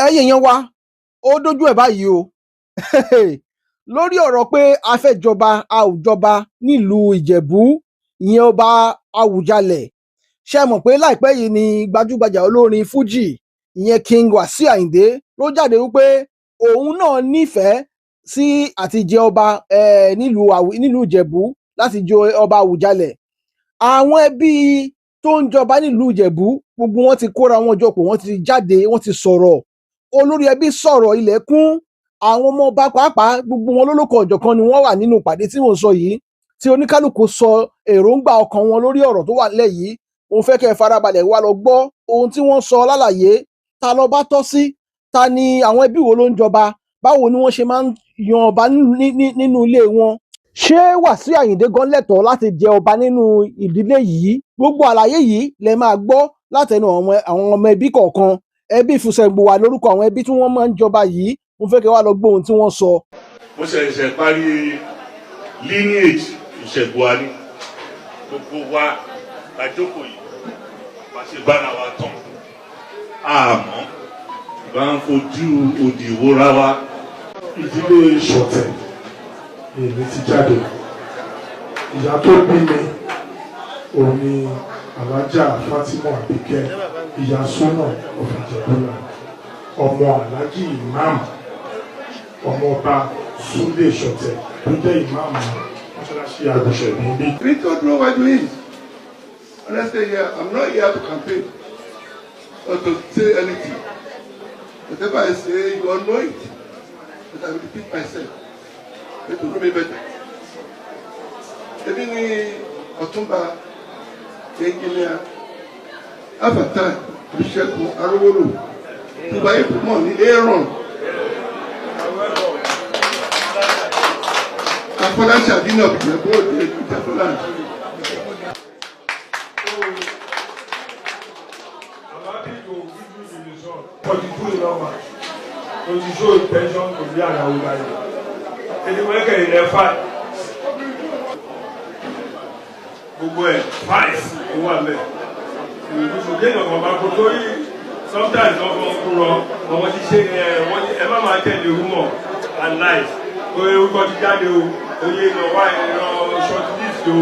ẹ̀yin èèyàn wa ó dójú ẹ̀ báyìí o lórí ọ̀rọ̀ pé a fẹ́ jọba a ò jọba nílùú Ìjẹ̀bú ìyẹn ọba Awùjalẹ̀ ṣe mọ̀ pé láìpẹ́ yìí ni gbajúgbajà olórin fújì ìyẹn King Wasiu Ayinde ló jáde wípé òun náà nífẹ̀ẹ́ sí àti jẹ ọba nílùú Ìjẹ̀bú láti jẹ ọba Awùjalẹ̀. Àwọn ẹbí tó ń jọba nílùú Ìjẹ̀bú gbogbo wọn ti kóra wọn jọ pọ̀, wọ́n ti jáde, wọ́n ti sọ̀rọ̀. Olórí ẹbí sọ̀rọ̀, ilẹ̀kùn, àwọn ọmọ ọba pàápàá gbogbo wọn lólókọ ọ̀jọ̀kan ni wọ́n wà nínú ìpàdé tí mò ń sọ yìí, tí oníkálukú sọ èròǹgbà ọkàn wọn lórí ọ̀rọ̀ tó wà nílẹ̀ yìí. Mo fẹ́ kẹ́ ẹ farabalẹ̀ wá lọ gbọ́ ohun tí wọ́n sọ lálàyé. Ta ló bá tọ́ sí? Ta ni àwọn ẹbí wo ló ń jọba? Báwo ni wọ́n ṣe máa ń yan ọba nínú ilé wọn? Ṣé Wàsíù Àyìndé gan lẹ́tọ̀ọ́ láti jẹ ọba nínú ìdílé yìí? Gbogbo àlàyé yìí lẹ máa gbọ́ látẹnu àwọn ọmọ ẹbí kọ̀ọ̀kan. Ẹbí Fùsẹ̀gbùwà lórúkọ àwọn ẹbí tí wọ́n máa ń jọba yìí. Mo fẹ́ kẹ́ wá lọ gbọ́ ohun tí wọ́n sọ. Mo ṣẹ̀ṣẹ̀ parí lineage Fùsẹ̀gbùwà ni gbogbo wa lájókòó yìí bá ṣe bára wa tán àmọ́ bá ń fojú òdì ìwòra wa. Ìdílé Ṣọ̀tẹ̀ èmi ti jáde. Ìyá tó bí mi òun ni Alájà Fátímọ̀ Àbíkẹ́, ìyá Súnà of Ìjẹ̀bú-Òde, ọmọ Aláàjì ìmáàmù ọmọọba Súlè Ṣọ̀tẹ̀ tó jẹ́ ìmáàmù mọ́ṣáláṣí Àgùṣẹ̀ níbí. We don't know what doing. Honestly, I'm not here to campaign or to say anything. Whatever I say, you all know it. But I will repeat myself. To know me better. Èmi ni Ọ̀túnba Engineer Afata Olúṣẹ́gun Arówólò Tuba Ipumọ ní Aaron Afọláṣà Dínà Ìjẹ̀bú-Òde Ìjẹ̀bú-Land. Pension to be an Awùjalẹ̀. Anyway, in the fight. Gbogbo ẹ̀ five owó àmẹ́. Ìṣòjẹ́ ìjọba máa kó torí sometimes ọmọ kúrọ ọmọ ti ṣe ẹ má máa tẹ̀lé rumor and lies. Oye orúkọ ti jáde o, oye ìnáwó ìran short list o,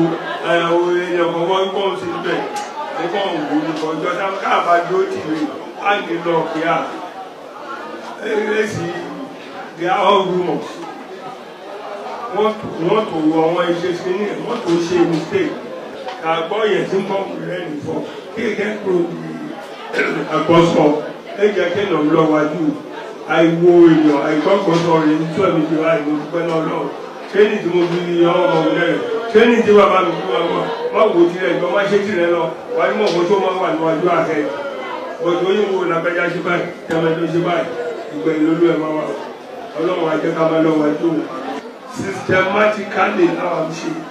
oye ìyàwó wọn kọ́ sí ibẹ̀. Nígbà òwò nìkan ìjọ sáà káàbájú ó ti rí àgbè lọ pé à. They are all rumors. Wọ́n tó àwọn iṣẹ́ sí ní wọ́n tó ṣe mistake. Àgbọ̀ yẹn tí ń bọ̀ rẹ̀ nìfọ̀. Kí ẹ̀kẹ́ kúrò ní àgbọ̀sọ. Ẹ̀jẹ̀ kẹ́nà lọ wájú. Àìwo èèyàn àìgbọ́gbọ́sọ rẹ̀ ní 12 ìjọ àìwo dúpẹ́ náà lọ. Training tí mo fi ọmọ rẹ̀. Training tí bàbá mi fún wa wọ́n wò tirẹ̀ ìgbọ́n má ṣe tirẹ̀ lọ. Wàá ní mọ̀ bó tó máa wà níwájú àfẹ́. Bọ̀dọ̀ yín wo làbẹ́já ṣe báyìí, tẹ́mẹ́tò ṣe báyìí. Ìgbẹ́ ìlólú ẹ̀ máa wà. Ọlọ́run ajẹ́ ká máa lọ wájú. Systematically now I'm saying,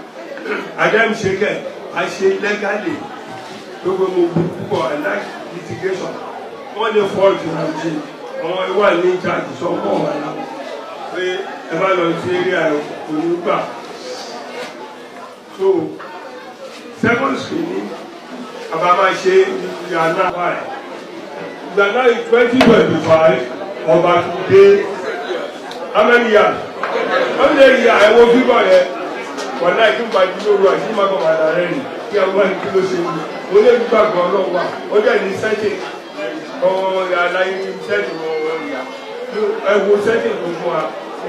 Adam Shaker, I say legally, I like litigation. All the fault in our team, all one in charge, so more. We evaluate area to So, second screening, about my say, we are not high. We are now in 2025, about today. How many years? Wọ́n lè rí àwọn fífọ̀ rẹ̀ wọ̀n náà kí n bá jí lóru àti ìmọ̀kàn padà rẹ̀ nì kí a wọ́n kí ló ṣe ní. Ó lè rí gbàgbọ́ ọlọ́wà ó dẹ̀ ní sẹ́tìn ọmọ aláyé sẹ́tìn ọmọ ìyá. Ẹ̀wò sẹ́tìn tó fún wa.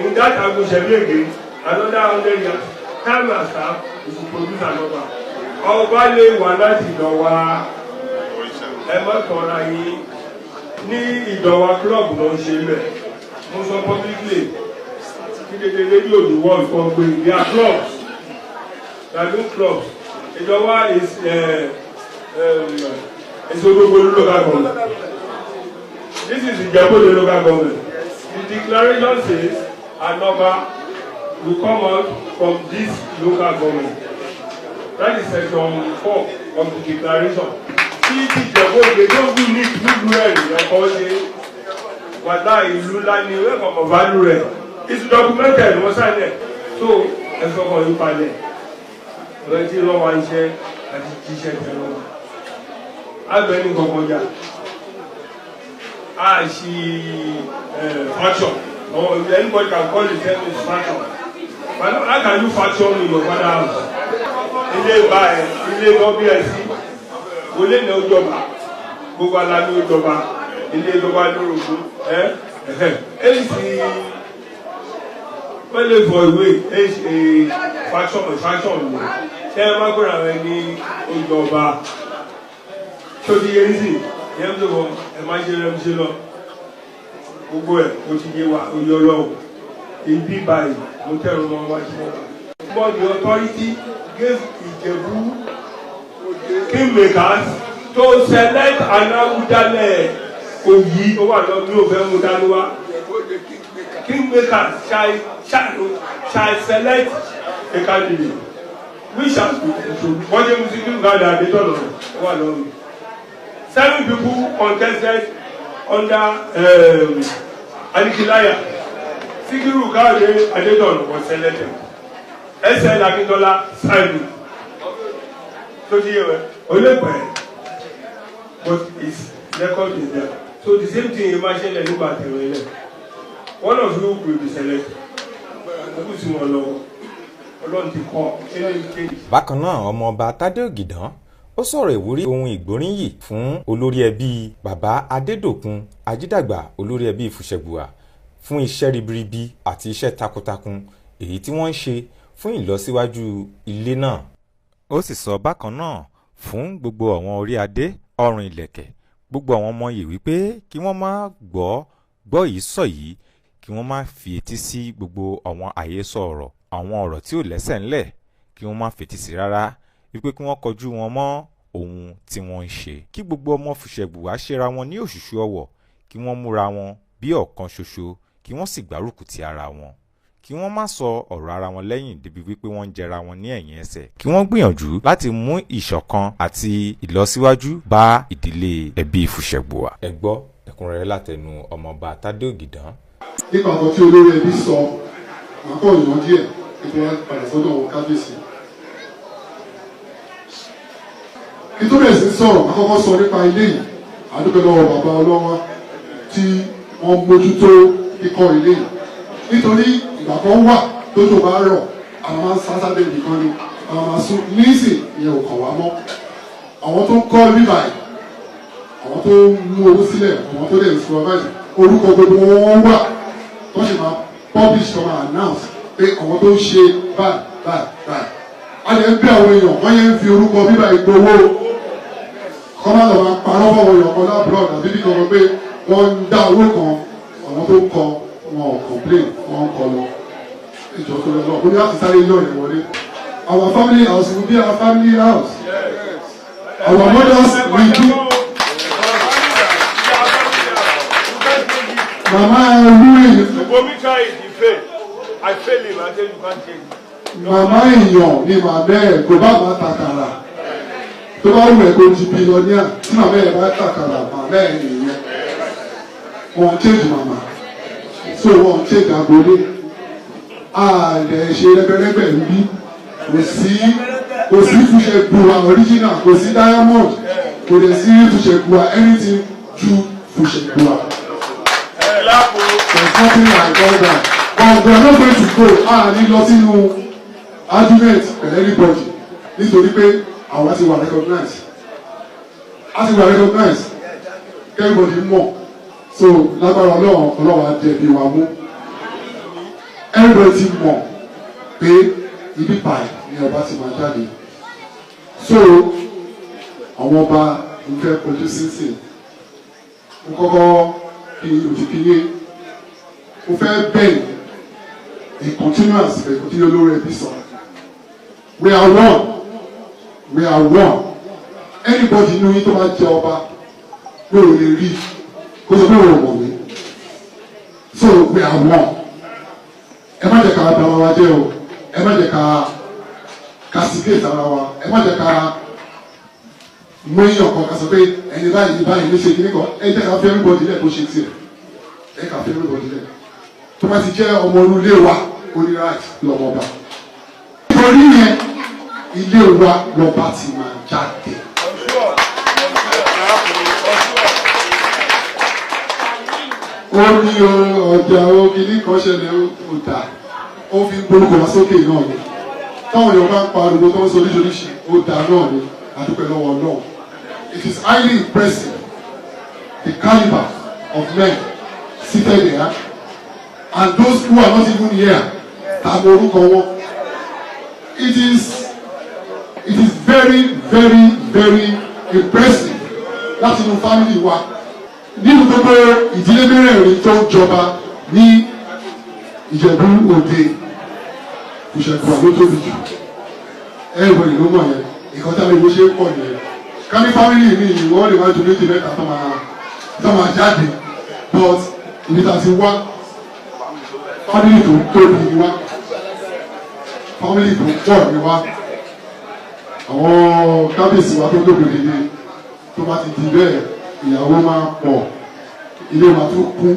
In that Agùṣẹ̀bí again, another 100 years, time and staff is to produce another. Ọba lè wà láti ìdọ̀wà ẹ̀mọ́tọ̀ọ̀ra yìí ní ìdọ̀wà club ló ń ṣe bẹ̀. Mo sọ publicly. The radio the world for going. There are clubs. There are new clubs. Ìjọba is Ògbógbòlú local government. This is Ìjẹ̀bú-Òde local government. The declaration says Anoba will come out from this local government. That is section 4 of the declaration. Tí Ìjẹ̀bú-Òde tó bí ní ìlú rẹ̀ lọ́kọ́ ṣe wàdá ìlú ńlá ni ìwé kọ̀ọ̀kan value rẹ̀. It's documented, what's that there? So, let's go for you, Pale. Let's see what one share and the t-shirt. I've been in Gomoja. faction. Or anybody can call himself a faction. But how can you faction in your father's house? Ilé ìbá ẹ̀, ilé ìdọ́bí ẹ̀ sí, olè ní ojọba, gbogbo ala ní ojọba, ilé ìjọba lórogún, èyí sì wọ́n lè fọ ìwé èyí faction ni, ṣé ẹ má gbọ́dọ̀ rẹ ní ojọba, tó ti yé sí, yẹn tó wọ ẹ má ṣe rẹ ṣe lọ, gbogbo ẹ̀ ó ti yé wa, ó yọ lọ́wọ́, ibi báyìí mo tẹ̀rù mọ́ wájú wọn. But the authority gave Ijebu kingmakers to select an Awujale Oyi ó wà lọ bí o fẹ́ mú dání wá. Kingmakers shall select a candidate. We shall wọ́n jẹ́ Muslim gada adétọ́nà ó wà lọ́wọ́. 7 people contested under Alikilaya. Sikiru Kade Adétọ́nà was selected. S.L. Akintola signed it. So but his record is there. So the same thing imagine any battle. One of you will be selected. Bákan náà ọmọọba Tádé Ògìdán ó sọ̀rọ̀ ìwúrí ohun ìgbóríyìn fún olórí ẹbí bàbá Adédòkun Ajídàgbà olórí ẹbí Fùṣẹ̀gbùà fún iṣẹ́ ribiribi àti iṣẹ́ takuntakun èyí tí wọ́n ń ṣe fún ìlọsíwájú ilé náà. Ó sì sọ bákan náà fún gbogbo àwọn orí adé ọrùn ìlẹ̀kẹ̀ gbogbo àwọn ọmọ yìí wípé kí wọ́n má gbọ́ yìí sọ yìí kí wọ́n má fi etí sí gbogbo àwọn àhesọ ọ̀rọ̀ àwọn ọ̀rọ̀ tí ò lẹ́sẹ̀ ńlẹ̀ kí wọ́n má fetí sí rárá wípé kí wọ́n kọjú wọn mọ́ ohun tí wọ́n ń ṣe. Kí gbogbo ọmọ Fùṣẹ̀gbùà ṣera wọn ní òṣùṣù ọwọ̀ kí wọ́n múra wọn bí ọ̀kan ṣoṣo kí wọ́n sì gbárùkù ti ara wọn. Kí wọ́n má sọ ọ̀rọ̀ ara wọn lẹ́yìn débi wípé wọ́n ń jẹra wọn ní ẹ̀yìn ẹsẹ̀. Kí wọ́n gbìyànjú láti mú ìṣọ̀kan àti ìlọsíwájú bá ìdílé ẹbí Fùṣẹ̀gbùà. Ẹ gbọ́ ẹ̀kúnrẹ́rẹ́ látẹnu ọmọọba Tádé Ògìdán. Nípa àwọn tí olórí ẹbí sọ àkọ́ ìyàn díẹ̀ ètò padà sọ́dọ̀ àwọn kábíyèsí. Kí tó bẹ̀rẹ̀ sí sọ̀rọ̀ àkọ́kọ́ sọ nípa ilé yìí àdúgbò lọ́wọ́ bàbá ọlọ́wọ́ tí wọ́n mójútó kíkọ́ ilé yìí. Nítorí ìgbà kan wà tójò bá rọ̀ àwọn máa ń sásádé nìkan ni àwọn máa sún níìsì ìyẹn ò kàn wá mọ́. Àwọn tó ń kọ́ bíbà yìí àwọn tó ń mú owó sílẹ̀ àwọn tó lè supervise orúkọ gbogbo wọn wà tó sì máa publish tó máa announce pé àwọn tó ń ṣe báyìí. A lè ń bí àwọn èèyàn wọ́n yẹn ń fi orúkọ bíbà yìí gbowó kọ́ máa lọ máa parọ́ fún àwọn èèyàn kan lábúrò àbí bí kan pé wọ́n ń dá owó kan àwọn tó ń kọ wọn ò complain wọn ń kọ lọ ìjọ tó lọ lọ ó ní láti sáré lọ yẹn wọlé. Our family house will be our family house. Our mothers will be. Mama Louis. Mama èèyàn ni màmá ẹ̀ kò bá máa tàkàrà tó bá wù ẹ́ kó di bílíọ̀nìà tí màmá ẹ̀ bá tàkàrà màmá ẹ̀ nìyẹn. Wọ́n change màmá so wọ́n change agbolé. Àlẹ́ ṣe rẹ́gbẹ̀rẹ́gbẹ̀ ń bí kò sí Fùṣẹ̀gbùà original kò sí diamond kò dẹ̀ sí Fùṣẹ̀gbùà anything ju Fùṣẹ̀gbùà. There's nothing like all that. But we are not going to go. Ní lọ sínú argument with anybody nítorí pé àwọn ti wà recognize. A ti wà recognize. Everybody mọ̀. So lágbára Ọlọ́run á jẹ̀bi wa mú. Everybody ti mọ̀ pé ibi báyìí ni ọba ti máa jáde. So àwọn ọba ń fẹ́ kojú sínsìn. Mo kọ́kọ́ fi òjìkíyé. Mo fẹ́ bẹ́ẹ̀ a continuous continue olórí ẹbí sọ. We are one. We are one. Anybody inú yín tó bá jẹ ọba yóò lè rí kó sọ pé òun mọ̀ mí. So we are one. Ẹ má jẹ́ ká bá wa jẹ́ o. Ẹ má jẹ́ ká sígéètì ara wa. Ẹ má jẹ́ ká mú èèyàn kan ká sọ pé ẹni báyìí ní ṣe kíní kan. Ẹ jẹ́ ká fẹ́ everybody lẹ̀ kó ṣe tiẹ̀. Ẹ ká fẹ́ everybody lẹ̀. Tó bá ti jẹ́ ọmọ olú ilé wa ó ní right lọ́mọba. Nítorí yẹn ilé wa lọ́ba ti máa jáde. ó ní ọjà òkìní kan ṣẹlẹ̀ ó dà ó fi gbórúkọ wá sókè náà ni táwọn èèyàn bá ń pariwo tó ń sọ oríṣiríṣi ó dà náà ni àdúpẹ́ lọ́wọ́ náà. It is highly impressive the caliber of men seated there and those who are not even here tàbí orúkọ wọn. It is very very very impressive láti inú family wa nínú gbogbo ìdílé mẹ́rẹ̀ẹ̀rin tó ń jọba ní Ìjẹ̀bú Òde Ìṣẹ̀bú ló tóbi jù ẹ̀rọ ìlú mọ̀ yẹn ìkọ́tà lè bó ṣe ń pọ̀ yẹn kárí family mi yìí wọ́n lè máa ju méjì mẹ́ta tó máa jáde but ibi tá a ti wá family tó tóbi ni wá family tó pọ̀ ni wá àwọn kábíyèsí wa tó lóògbé dìde tó bá ti di bẹ́ẹ̀ ìyàwó máa pọ̀ ilé máa tún kún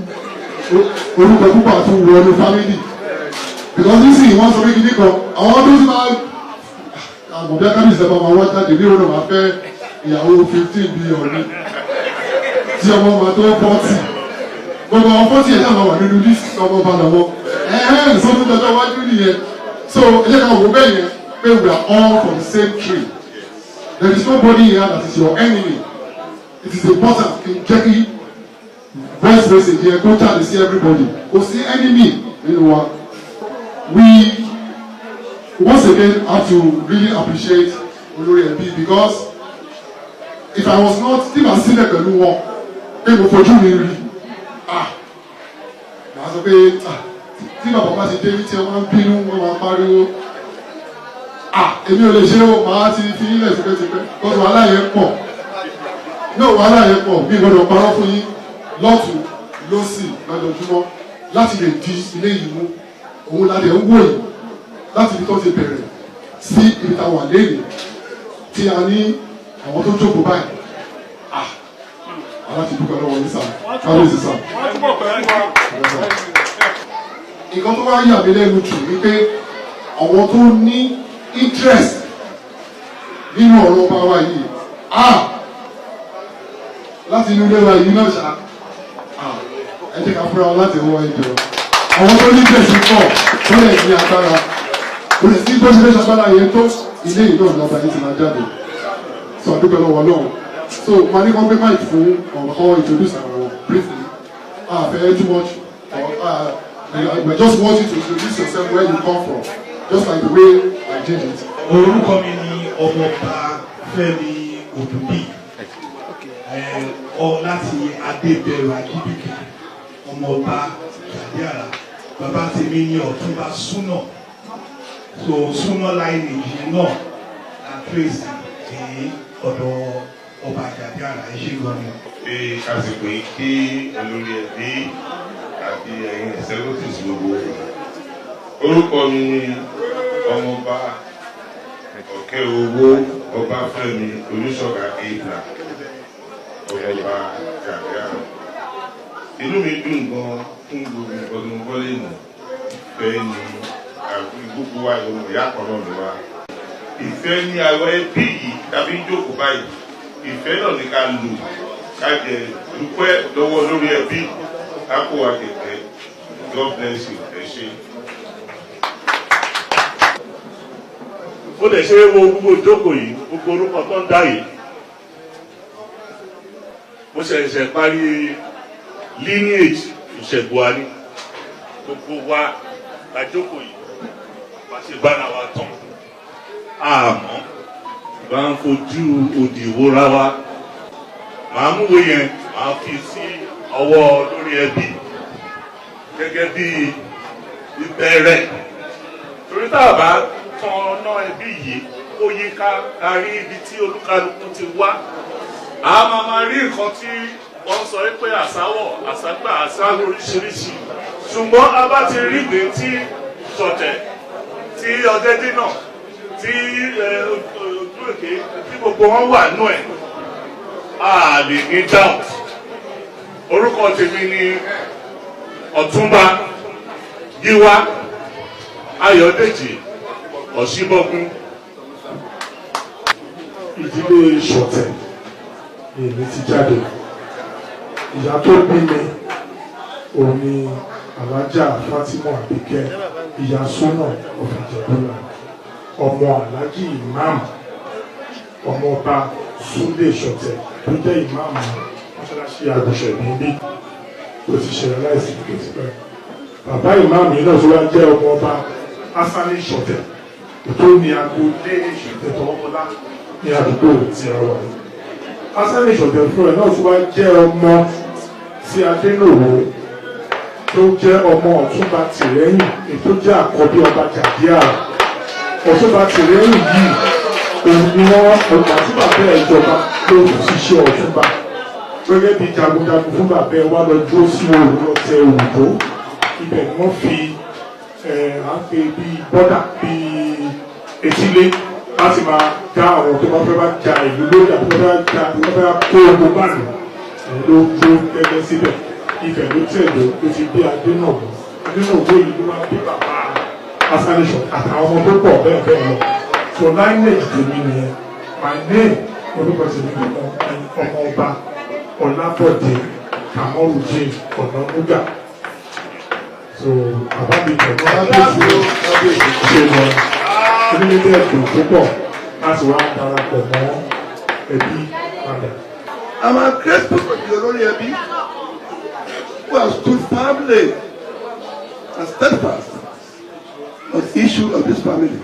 orúkọ púpọ̀ àti wọnú family because nísìnyí wọ́n sọ pé kí nìkan àwọn tó ti máa àgbọ̀bí kábíyèsí ẹ̀fọ́ máa wá jáde ní òun náà máa fẹ́ ìyàwó 15 bí ọ̀ní tí ọmọ máa tó 40 gbogbo àwọn 40 ẹ̀ náà máa wà nínú list ọmọ ọba lọ́wọ́ sọ́dún tọ́jọ́ wájú nìyẹn so ẹ jẹ́ ká wò bẹ́ẹ̀ yẹn pé we are all from the same tree. There is nobody here that is your enemy. It is important in Jackie voice message here, go try to see everybody. Go see enemy. You know what? We once again have to really appreciate Olori Ebi because if I was not still a senior pẹ̀lú wọn, pé mo fojú mi rí. Màá sọ pé tí bàbá bá ti dé tí wọ́n ń bínú wọ́n máa pariwo. Èmi ò lè ṣe ó máa ti fi ilẹ̀ tipẹ́tipẹ́ lọ́dún aláyẹ̀ pọ̀ náà wà aláyẹ̀ pọ̀ bí ìgbọ́dọ̀ parọ́ fún yín lọ́tún lọ́sì lọ́dọọdúnmọ́ láti lè di ilé yìí mú òun ládẹ̀ ń wò yìí láti ibi tó ti bẹ̀rẹ̀ sí ibi tá a wà léèrè tí a ní àwọn tó jókòó báyìí aláti dúpẹ́ lọ́wọ́ ní sáà kábíyèsí sáà. Nǹkan tó wá yà mí lẹ́nu jù ni pé àwọn tó ní interest nínú ọ̀rọ̀ ọba wa yìí láti inú ilé wa yìí náà ṣá ẹ jẹ́ ká fúnra wọn láti wọ ẹjọ́ àwọn tó ní interest pọ̀ tó lè ní agbára kò lè sí bó ṣe fẹ́ ṣagbára yẹn tó ilé yìí náà lọ́ba yìí ti máa jáde sọ àdúpẹ́ lọ́wọ́ náà so màá ní kó gbé máìkì fún ọ̀rọ̀ introduce àwọn briefly very too much I just want you to introduce yourself where you come from. Just like the way I did it. Orúkọ mi ni Ọmọọba Fẹ́mi Òdùbí láti Adébẹ̀rù Agídígbì Ọmọọba Gàdíàrà bàbá tèmi ní Ọ̀túnba Súnà so Súnà láìní yìí náà la trace ní ọ̀dọ̀ ọba Gàdíàrà ẹ̀ṣẹ̀ gan ni. Pé àsìkò yìí kí olórí ẹbí àti ẹ̀yin executives gbogbo orúkọ mi ni Ọmọọba Ọ̀kẹ́ Owó Ọbáfẹ́mi Olúṣọ̀gá Ìgbà Ọmọọba Gàdíàrà. Inú mi dùn gan fún gbogbo ọdún bọ́lé nù ìfẹ́ ni àbí gbogbo wa ìwọ̀n ìyá kan náà ni wa. Ìfẹ́ ní àwọn ẹbí yìí tàbí jókòó báyìí ìfẹ́ náà ní ká lò ká jẹ dúpẹ́ lọ́wọ́ lórí ẹbí ká kó wa kẹ̀kẹ́. God bless you. Ẹ ṣé. Ó lè ṣe wo gbogbo ìjókòó yìí gbogbo orúkọ tó ń dá yìí mo ṣẹ̀ṣẹ̀ parí lineage Ìṣẹ̀gbùwárí gbogbo wa la jókòó yìí bá ṣe bára wa tán àmọ́ bá ń fojú òdì ìwòra wa màá múwèé yẹn màá fi sí ọwọ́ lórí ẹbí gẹ́gẹ́ bí ìbẹ̀rẹ̀ torí tá a bá tán ọ̀nà ẹbí yìí ó yí ká rí ibi tí olúkálùkù ti wá a máa rí nǹkan tí wọ́n sọ pé àsáwọ̀ àságbà àsáwọ̀ oríṣiríṣi ṣùgbọ́n a bá ti rí ìgbé tí ṣọ̀tẹ̀ tí ọdẹ́dínà tí ojú èké tí gbogbo wọn wà nú ẹ̀ a lè ní doubt orúkọ tèmi ni Ọ̀túnba Gíwá Ayọ̀dèjì Ọ̀ṣíbọ́gún. Ìdílé Ṣọ̀tẹ̀ èmi ti jáde ìyá tó bí mi òun ni Alájà Fatima Abike ìyá Súnà of Ìjẹ̀bú-Òde, ọmọ Alhaji Imam ọmọọba Súlè Ṣọ̀tẹ̀ tó jẹ́ ìmáàmù mọ́ṣáláṣí àgùṣẹ̀ níbí tó ti ṣẹlẹ̀ láìsí tó ti pẹ́. Bàbá ìmáàmù yìí náà tó wá jẹ́ ọmọọba Asani Ṣọ̀tẹ̀ tó ní agboolé Ṣọ̀tẹ̀ tọwọ́mọlá ní àdúgbò tí a wà. Asani Ṣọ̀tẹ̀ fún ẹ̀ náà tó wá jẹ́ ọmọ tí Adélòwò tó jẹ́ ọmọ Ọ̀túnba Tìrẹ́yìn tó jẹ́ àkọ́bí ọba Jàdíàrà. Ọ̀túnba Tìrẹ́yìn yìí òun ni wọ́n ọgbà tí bàbá ẹ̀ jọba ló ṣiṣẹ́ Ọ̀túnba gẹ́gẹ́ bí jagunjagun fún bàbá ẹ̀ wá lọ dúró sí òun lọ tẹ Òǹdó. Ibẹ̀ ni wọ́n fi à ń pè bí bọ́dà bí etílé láti máa dá àwọn tó bá fẹ́ bá ja ìlú lórí àti tó bá fẹ́ kó ogun bá lò ló tó gẹ́gẹ́ síbẹ̀. Ibẹ̀ ló tẹ̀lé ló ti bí Adénàwó yìí ló máa bí bàbá Asani Ṣọ̀tẹ̀ àtàwọn ọmọ tó pọ̀ bẹ́ẹ̀ bẹ́ẹ̀ lọ. So lineage tèmi nìyẹn, my name orúkọ tèmi ni ọmọọba Ọlábọ̀dé Kamorudeen Ọ̀nànúgà. So bàbá mi pẹ̀lú kábíyèsí ṣe lọ onílé ẹ̀dùn púpọ̀ láti wá darapọ̀ mọ́ ẹbí padà. I'm grateful for the olórí ẹbí who have stood firmly and steadfast on the issue of this family.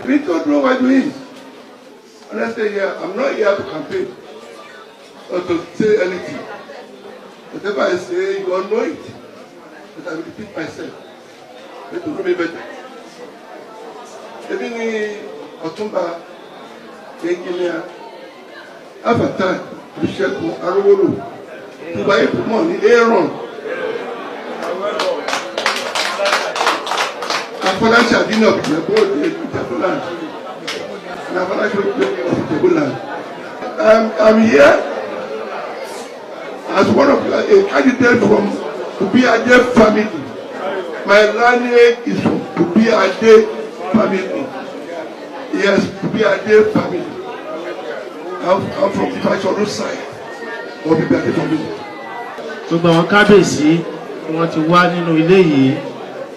We don't know what to do. Honestly, I'm not here to campaign or to say anything. Whatever I say, you all know it. But I will repeat myself. But to know me better. Even Ọ̀túnba engineer, half a time, Bishop Arowolo, to buy money, Aaron. Afọláṣà dínà Ìjẹ̀bú-Òde Ìjẹ̀bú-Land and Afọláṣà of Ìjẹ̀bú-Land. I'm here as one of a candidate from Ubiade family. My lineage is from Ubiade family. Yes, Ubiade family. I'm from the Fashoru side of Ubiade family. Gbogbo àwọn kábíyèsí wọ́n ti wá nínú ilé yìí.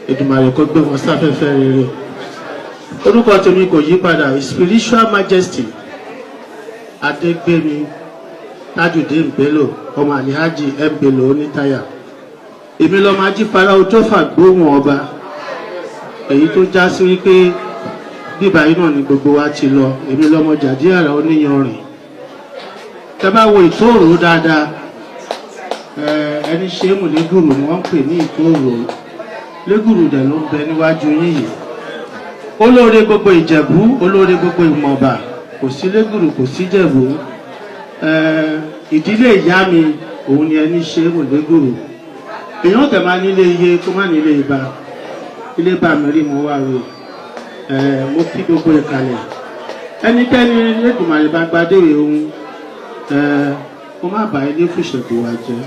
Èdùmàrè kó gbé wọn sáfẹ́fẹ́ rere. Orúkọ tèmi kò yí padà, Spiritual Majesty Adégbémi Tajudeen Bello ọmọ Alhaji Bello Onítàyà. Èmi lọ́mọ Ajífara Ojófà gbóhùn ọba. Èyí tó já sí wípé bíbá yìí náà ni gbogbo wa ti lọ. Èmi lọ́mọ Jàdíàrà Oníyanrìn. Tẹ́ bá wo Ìtòòrò dáadáa, ẹni ṣe mùlẹ́gùrù ni wọ́n ń pè ní Ìtòòrò. Légùrù dẹ̀ ló ń bẹ níwájú yín yìí. Olóore gbogbo Ìjẹ̀bú, olóore gbogbo Ìmọ̀ọ̀bà, kò sí Légùrù kò sí Ìjẹ̀bú. Ìdílé ìyá mi òun ni ẹni ṣe é Légùrù. Èèyàn tẹ̀ máa nílé iye kó má nílé ibà. Ilé bá mi rí mo wá rè. Mo kí gbogbo ìkàlẹ̀. Ẹnikẹ́ni Lédùmarè bá gbadéwé ohun kó má bàa ilé fìṣẹ̀kù wa jẹ́.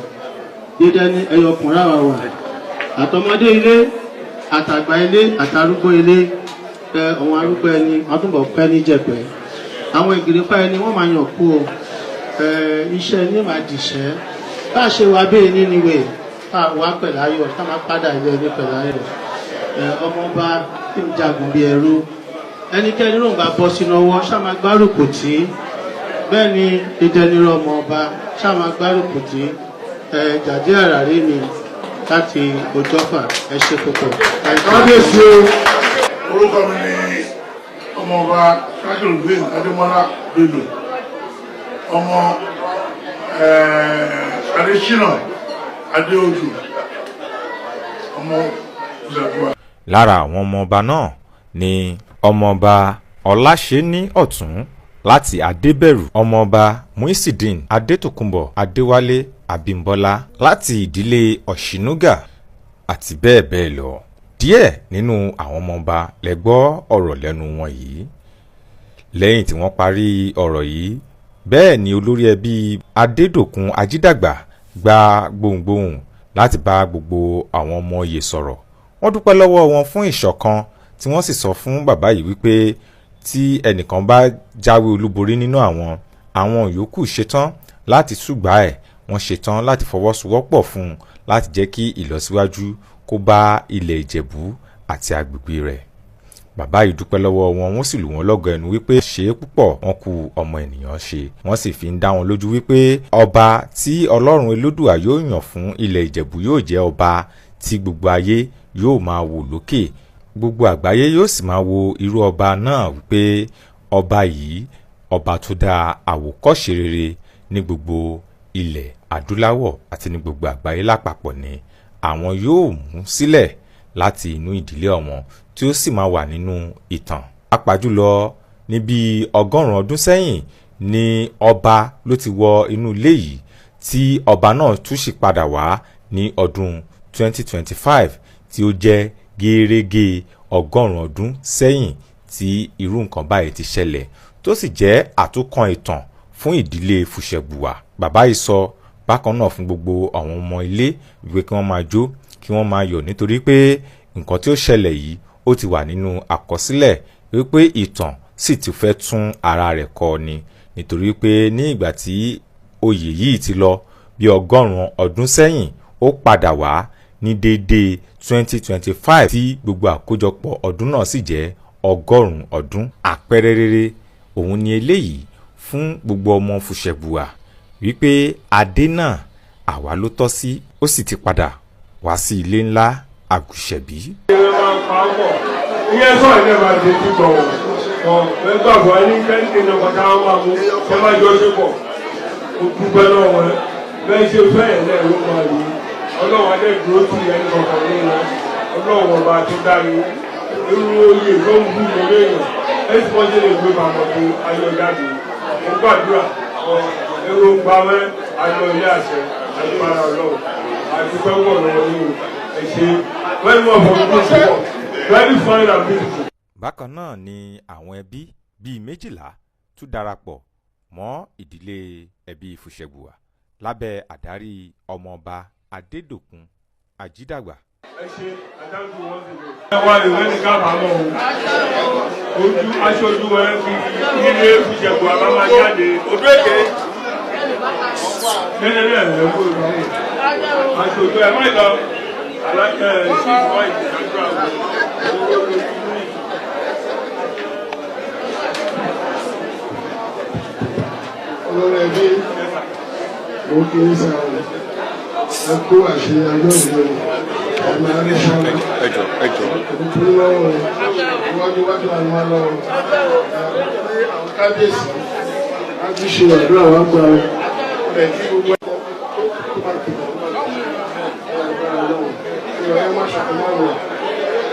Dídá ní ẹyọkùnrin àwa wà. Àtọmọdé ilé, àtàgbà ilé, àtàrúgbó ilé, àwọn arúgbó ẹni, wọ́n túnbọ̀ pẹ́ ní jẹ̀pẹ́. Àwọn ìgìrìpá ẹni wọ́n máa yàn kú o. Iṣẹ́ ní máa dìṣẹ́. Bá a ṣe wá bẹ́ẹ̀ ní níwẹ̀, ká wá pẹ̀láyọ̀, ká máa padà ilé ẹni pẹ̀láyọ̀. Ọmọọba tí ń jagun bí ẹrú. Ẹnikẹ́ni ló ń bá bọ́ sínú ọwọ́, ṣá máa gbárùkù tì. Bẹ́ẹ̀ ni ìdẹnirọ̀ ọmọọba, ṣá máa gbárùkù tì. Jàdíàrà rí mi láti Òjọ́fà ẹ ṣé púpọ̀. Kábíyèsí o, orúkọ mi ni ọmọọba Tajudeen Adémọ́lá Bello, ọmọ Adésínà Adéodù, ọmọ Ìjẹ̀bú. Lára àwọn ọmọọba náà ni ọmọọba Ọláṣẹ́ní Ọ̀tún láti Adébẹ̀rù, ọmọọba Muisideen Adétòkunbọ̀ Adéwálé Abímbọ́lá láti ìdílé Ọ̀ṣínúgà àti bẹ́ẹ̀ bẹ́ẹ̀ lọ. Díẹ̀ nínú àwọn ọmọọba lẹ gbọ́ ọ̀rọ̀ lẹ́nu wọn yìí. Lẹ́yìn tí wọ́n parí ọ̀rọ̀ yìí, bẹ́ẹ̀ ni olórí ẹbí Adédòkun Ajídàgbà gba gbohùngbohùn láti bá gbogbo àwọn ọmọ oyè sọ̀rọ̀. Wọ́n dúpẹ́ lọ́wọ́ wọn fún ìṣọ̀kan tí wọ́n sì sọ fún bàbá yìí wípé tí ẹnìkan bá jáwé olúborí nínú àwọn yòókù ṣetán láti ṣùgbà ẹ̀ wọ́n ṣetán láti fọwọ́sowọ́pọ̀ fún un láti jẹ́ kí ìlọsíwájú kó bá ilẹ̀ Ìjẹ̀bú àti agbègbè rẹ̀. Bàbá yìí dúpẹ́ lọ́wọ́ wọn, wọ́n sì lù wọ́n lọ́gọ ẹnu wípé ṣe é púpọ̀ wọn kú ọmọ ènìyàn ṣe. Wọ́n sì fi ń dá wọn lójú wípé ọba tí Ọlọ́run Elédùà yóò yàn fún ilẹ̀ Ìjẹ̀bú yóò jẹ́ ọba tí gbogbo ayé yóò máa wò lókè. Gbogbo àgbáyé yóò sì máa wo irú ọba náà wípé ọba yìí ọba tó dá àwòkọ́ṣe rere ní gbogbo ilẹ̀ adúláwọ̀ àti ní gbogbo àgbáyé lápapọ̀ ni àwọn yóò mú sílẹ̀ láti inú ìdílé ọ̀wọ́n tí ó sì máa wà nínú ìtàn. Pàápàá jùlọ ní bí 100 ọdún sẹ́yìn ni ọba ló ti wọ inú ilé yìí tí ọba náà tún sì padà wá ní ọdún 2025 tí ó jẹ́ gẹ́rẹ́gẹ́ 100 ọdún sẹ́yìn tí irú nǹkan báyìí ti ṣẹlẹ̀ tó sì jẹ́ àtúnkàn ìtàn fún ìdílé Fùṣẹ̀bùwà. Bàbá yìí sọ bákan náà fún gbogbo àwọn ọmọ ilé wípé kí wọ́n máa jó kí wọ́n máa yọ̀ nítorí pé nǹkan tí ó ṣẹlẹ̀ yìí ó ti wà nínú àkọsílẹ̀ wípé ìtàn sì ti fẹ́ tún ara rẹ̀ kọ ni nítorí pé ní ìgbà tí oyè yìí ti lọ bí 100 ọdún sẹ́yìn ó padà wá ní déédéé 2025 tí gbogbo àkójọpọ̀ ọdún náà sì jẹ́ 100 ọdún. Àpẹẹrẹ rere òun ni eléyìí fún gbogbo ọmọ Fùṣẹ̀bùwà wípé adé náà àwa ló tọ́ sí, ó sì ti padà wá sí ilé ńlá Àgùṣẹ̀bí. ìyẹn sọ ilé máa ṣe túbọ̀ wọn gbàgbọ́ ní kẹ́ńtì náà kọ́tà wọn máa mú ṣe máa jọ ṣe pọ̀ kó dúpẹ́ lọ́wọ́ wọn bẹ́ẹ̀ ṣe fẹ́ẹ̀ náà ló máa rí ọlọ́wọ́n adé dúró tì ẹni kọ̀ọ̀kan nínú ọlọ́wọ́n ọba tó dárí irú oyè tó ń bú lórí èèyàn ẹ̀sìn wọ́n ṣe lè gbé bàbá tó ayọ̀jáde mo gbàdúrà èròǹgbà mẹ́ ayọ̀ ilé àṣẹ àyípadà ọlọ́wọ́ àdúpẹ́ wọ̀ lọ́wọ́ nínú ẹ̀ṣẹ̀ very much for the people very fine and beautiful. Bákan náà ni àwọn ẹbí bíi 12 tún darapọ̀ mọ́ ìdílé ẹbí Fùṣẹ̀bùwà lábẹ́ àdarí ọmọọba Adédòkun Ajídàgbà. ẹ ṣe àdáńtò wọn sì lè. ẹ wá ìwé ní kábàámọ̀ o ojú aṣojú ẹ fi ilé Fùṣẹ̀bùwà bá máa jáde ojú èké nínú ẹ̀ lẹ́kọ̀ọ́ ìbámu aṣojú ẹ má lọ alájẹ ṣì wá ìdàgbà olórí ẹbí ó kéré sáà ẹ kó àṣẹ ọjọ́ ìlú ẹ máa rí sọ́nà ẹjọ́ òkú lọ́wọ́ iwájú àwọn alọ́wọ́ àwọn kábíyèsí á tún ṣe àdúrà wá gba ẹ̀ kí gbogbo ẹ má ṣàkóso àwọn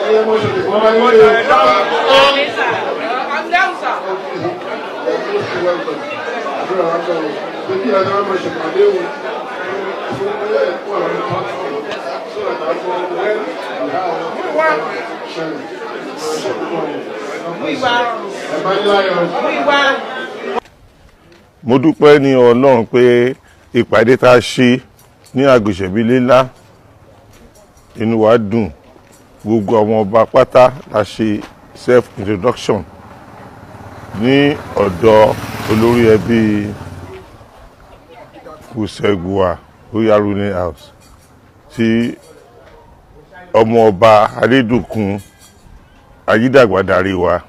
ẹ má ṣàkóso àwọn ẹ àdúrà wá gba ọ̀ pé kí ẹ má ṣàkóso àwọn mo dúpẹ́ ní Ọlọ́run pé ìpàdé tá a ṣe ní Àgùṣẹ̀bí ńlá inú wa dùn gbogbo àwọn ọba pátá la ṣe self introduction ní ọ̀dọ̀ olórí ẹbí Fùṣẹ̀bùwà Royal Ruling House tí ọmọ ọba Adédòkun Ajídàgbà darí wa.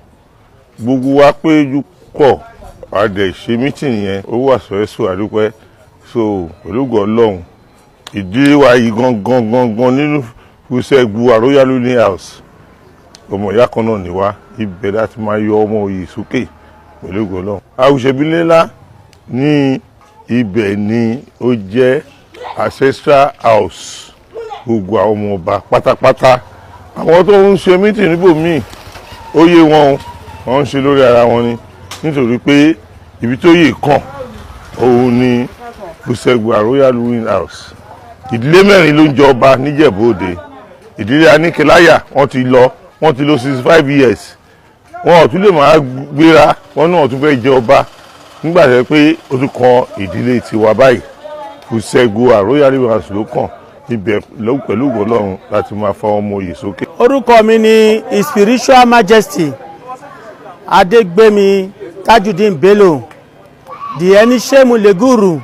Gbogbo wa péjú pọ̀ àdẹ̀ ṣe mítìn yẹn ó wà sọ́ẹ́sọ́ àdúpẹ́ so ológun Ọlọ́run ìdílé wa yìí gangan nínú Fùṣẹ̀bùwà Royal Ruling House ọmọ ìyá kan náà ni wá ibẹ̀ láti máa yọ ọmọ òye sókè ológun Ọlọ́run. Àgùṣẹ̀bí ńlá ní ibẹ̀ ni ó jẹ́ ancestral house gbogbo àwọn ọmọ ọba pátápátá àwọn tó ń ṣe mítìn níbòmíì ó yé wọn ń ṣe lórí ara wọn ni nítorí pé ibi tó yè kàn òun ni Fùṣẹ̀bùwà Royal Ruling House. Ìdílé 4 ló ń jẹ ọba níjẹ̀bú Òde. Ìdílé Aníkẹláyà wọ́n ti lọ 65 years wọn ò tún lè máa gbéra wọn náà tún fẹ́ jẹ ọba nígbà tó yẹ pé ó tún kan ìdílé tiwa báyìí Fùṣẹ̀bùwà Royal Ruling House ló kàn ibẹ̀ pẹ̀lú Ọlọ́run láti máa fa ọmọ òye sókè. Orúkọ mi ni His Spiritual Majesty Adégbémi Tajudeen Bello the Ẹniṣẹ́mu Lẹ́gùrù